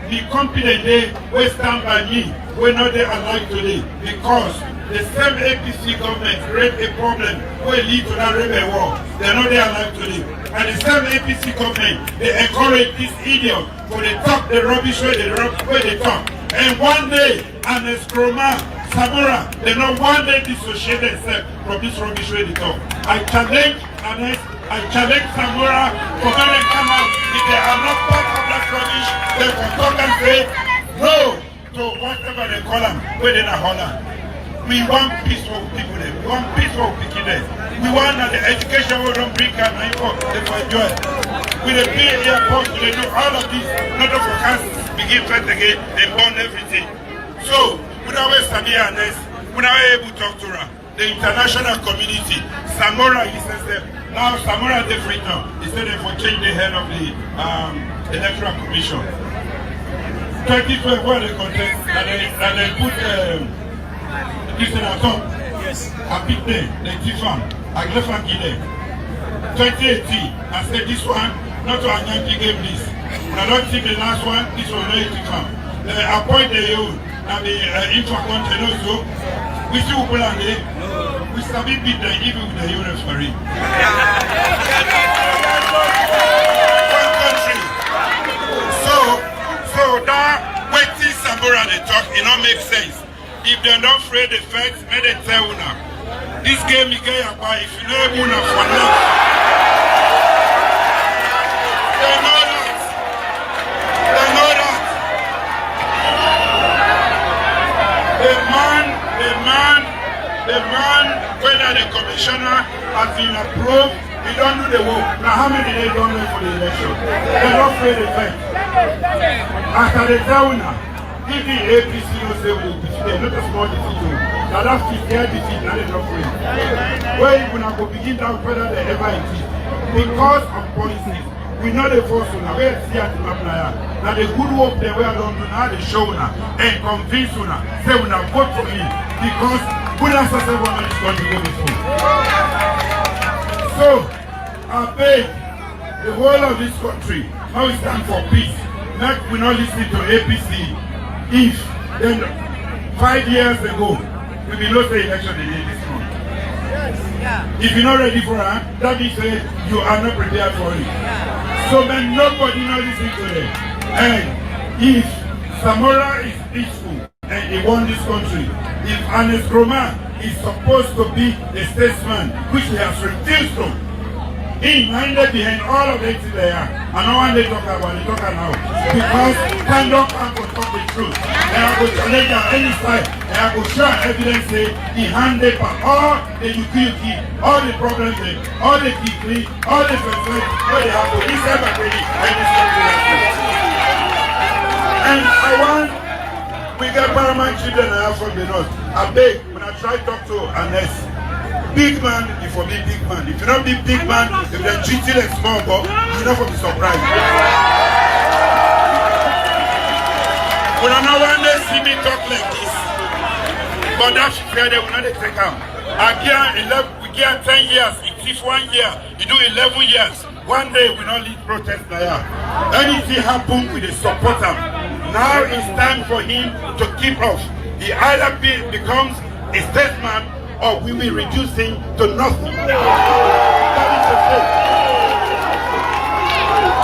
the competent day, will stand by me. We're not there alive today because the same APC government create a problem will lead to that rebel war. They're not there alive today. And the same APC government, they encourage this idiot for they talk the rubbish where they talk. And one day, Anes Kroma, Samora, they not one day dissociate themselves from this rubbish where they talk. I challenge Anes, I challenge Samora for when they come out. If they are not part of that rubbish, they can talk and say no to whatever they call them, where they not holler. We want peaceful people there. We want peaceful people there. We want that the education will don't bring and they for enjoy. With the big airport, they do all of this, not of us begin fight again, they burn everything. So, we don't waste time here and this. We are able to talk to her. The international community, Samora, he says that now Samora is free now. He said they for change the head of the electoral commission. 2012 were the contest and they put this in our top. Yes. I picked them, the Tifan, I left and give them. 2018, I said this one, not to a Yankee game this. When I don't think the last one, this was not Tifan. They appoint the youth and the intra-content also. We see people and they, we start beat them even with the youth referee. One country. So that waiting Samora they talk, it don't make sense. If they're not afraid the facts, may they tell you now. This game you get about if you know for now. They know that. They know that. The man, whether the commissioner has been approved, he don't do the work. Now how many days don't wait for the election? They're not afraid the facts. After the tell now. If the APC no say we will defeat them, not a small defeat. Now that's their defeat, not enough way. Where you will go begin down further than ever it is. Because of policies, we know the force now. Where see at the map now. Now the good work they were done now, they show now and convince you now. Say we now vote for me because good as I said one is going to go before. So I beg the whole of this country, now we stand for peace. Not we not listen to APC. If then 5 years ago we will not say election again this month. If you're not ready for it, that means you are not prepared for it. So then nobody not listen to them. And if Samora is peaceful and he won this country, if Anes Kroma is supposed to be a statesman, which he has refused to, he minded behind all of it there, and no one they talk about it, talk now. Because time don't come to talk the truth. And I will challenge on any side, and I will show evidence say he handed for all the Yuki, all the problems, all the key, all the facilities, where they have to this everybody and this country. And I want, we got paramount children I have from the north. I beg, when I try to talk to Anes, big man, if you be big man. If you don't be big man, if they're treated like small boy, you're not going to be surprised. When I know one day see me talk like this, but that's fair, they will not take him. We get 10 years, if 1 year, you do 11 years. One day we don't lead protest there. Anything happen, we support him. Now it's time for him to keep off. He either becomes a statesman or we will reduce him to nothing. That is the fact.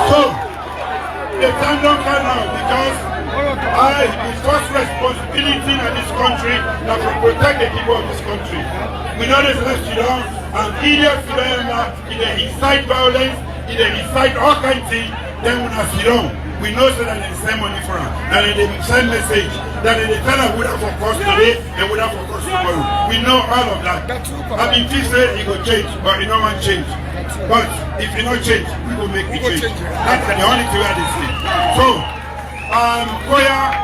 So, the time don't come now because the first responsibility in this country is to protect the people of this country. We know this left Sudan and idiots they incite violence, they incite all kinds of things, then we have Sudan. We know so that they send money for us, that they send message, that they tell us we have for cost today and we have for cost tomorrow. We know all of that. I mean, people say it will change, but it don't want change. But if it not change, we will make it change. That's the only thing I say. So, Koya,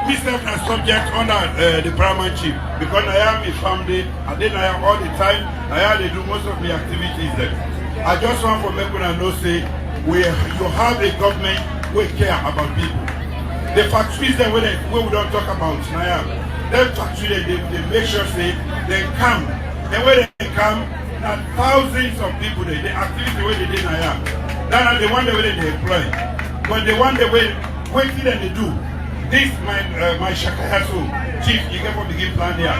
myself as subject under the paramount chief because I am a family, and then I am all the time, they do most of the activities there. I just want for people to know say, you have a government who care about people. The factories that we don't talk about now, them factories they make sure say they come. And when they come, now thousands of people they activity where they did now. That are the one that they employ. But the one that waiting and they do. This my Shakayasu chief, you get from the game plan here.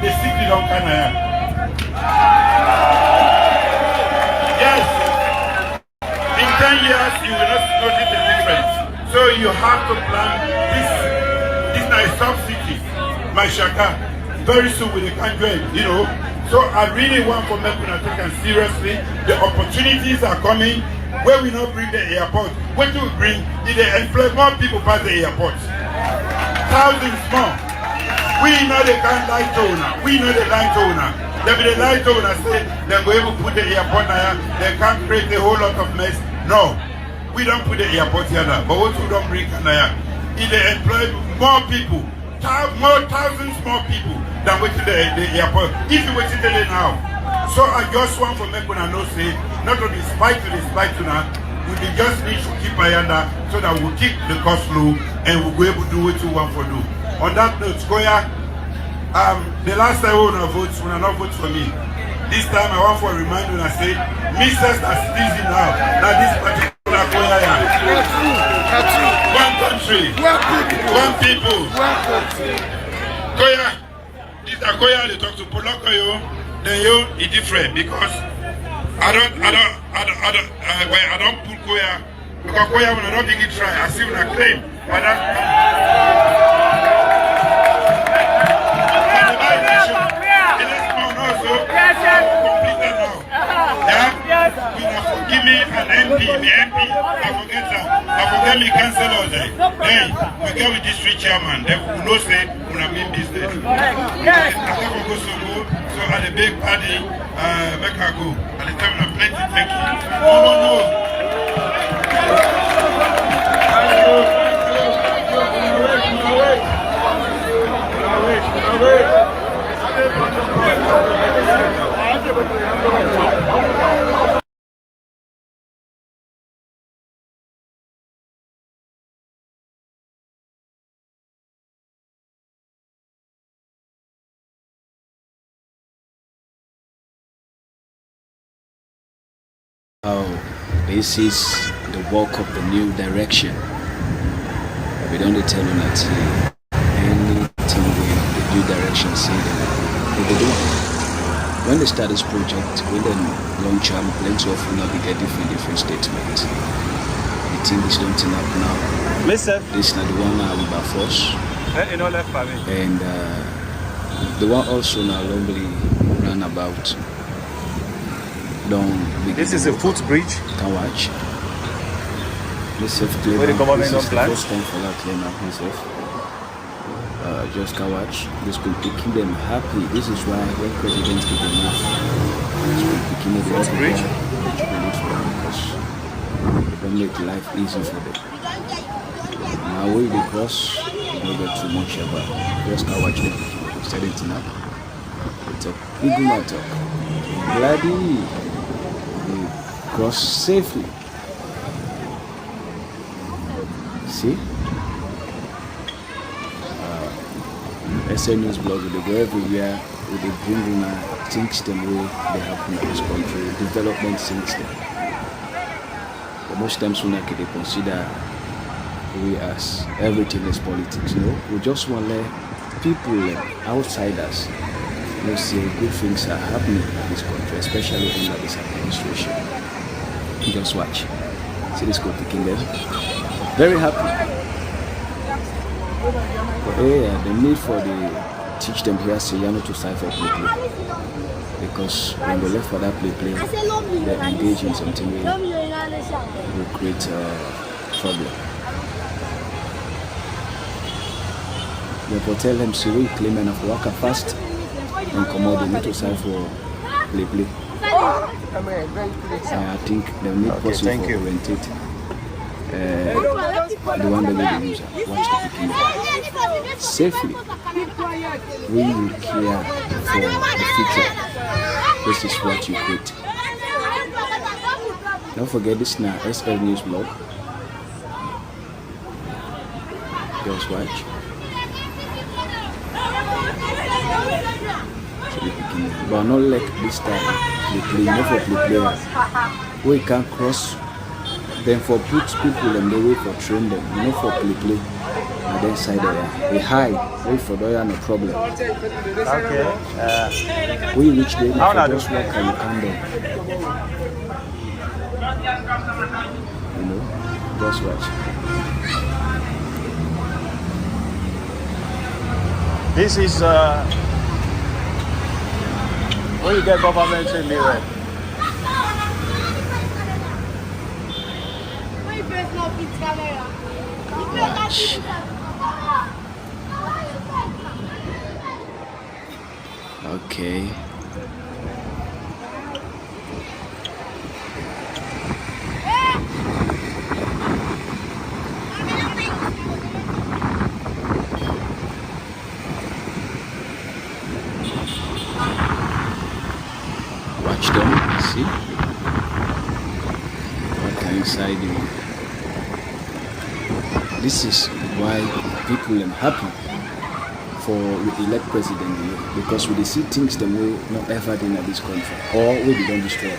They simply don't kind of. Yes. In 10 years you will not notice the difference. So you have to plan this. This is a subsidy, my Shaka. Very soon with the country, you know. So I really want for Mekuna to take it seriously. The opportunities are coming. Where we not bring the airport, what do we bring? Did they employ more people past the airport? Thousands more. We know they can't lie to owner. We know they lie to owner. They be the lie to owner say they're going to put the airport there. They can't create a whole lot of mess. No, we don't put the airport here now. But what we don't bring there? If they employ more people, thousands more people than waiting the airport. If you waiting there now. So I just want for Mekuna no say, not to despite to now, we just need to keep Ayanda so that we'll keep the cost low and we'll be able to do what we want to do. On that note, Koya, the last time we will not vote for me. This time I want to remind you and say, Mrs. are citizen now. Now this particular Koya, one country, one people. Koya, this is Koya they talk to Polokoyo. Then you it's different because I don't put Koya because Koya when I don't think it try I see when I claim but that completed now. Yeah? Give me an MP, the MP, I forget that. I forget me councillor there. Then we get with district chairman, then we know say we are main business. I can go so good. So at the big party, make her go. At the time, I'm plenty thank you. No. This is the work of the new direction. We don't tell you that anything with the new direction say they do. When they start this project, when they launch plenty of get different statements. The thing is don't turn up now. This is not the one now with our force. And the one also now normally run about. This is a footbridge. Can watch. This is the first time for that clean up myself. Just can watch. This could be keep them happy. This is why when presidents give them enough, this could be keeping them happy because it don't make life easy for them. Now we because we don't get too much about. Just can watch them. Set it up. It's a big matter. Bloody. Cross safely. See? SN News blog, they go everywhere with the bring things them way they happen in this country, development things them. But most times when they consider we as everything is politics, no? We just want to let people, outsiders, see good things are happening in this country, especially under this administration. Just watch. See this code picking them. Very happy. But yeah, the need for the teach them here say you to sign for play. Because when they left for that play, they engage in something will create a problem. Therefore tell them see we claim enough work fast and come out, they need to sign for play. I think they need possible for orientate. The one that we use, watch the picking safely. We will care for the future. This is what you create. Don't forget this now, SL News blog. Just watch. But not like this time. They play, not for play players. We can cross them for put people in the way for train them, not for play. And then side there. We high, wait for there, no problem. Okay. We reach there, just walk and you come down. You know, just watch. This is where you get government in the way. Watch. Okay. Watch them, see? What inside you? This is why people are happy for we elect president because we see things the way not ever done at this country or we don't destroy.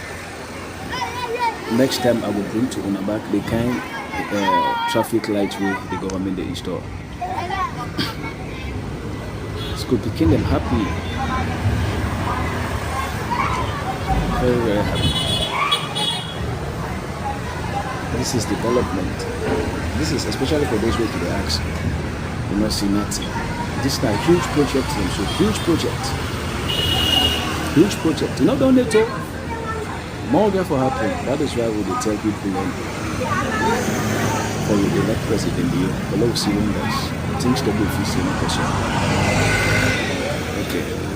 Next time I will bring to una back the kind traffic light way the government they install. It's good to keep them happy. Very, very happy. This is development. This is especially for those who to the axe. You must see nothing. This is a huge project, so huge project. Huge project. You know, don't they talk? More therefore happen. That is why we tell people for the elect president here. But let's see wonders. Things that we face in the question. Okay.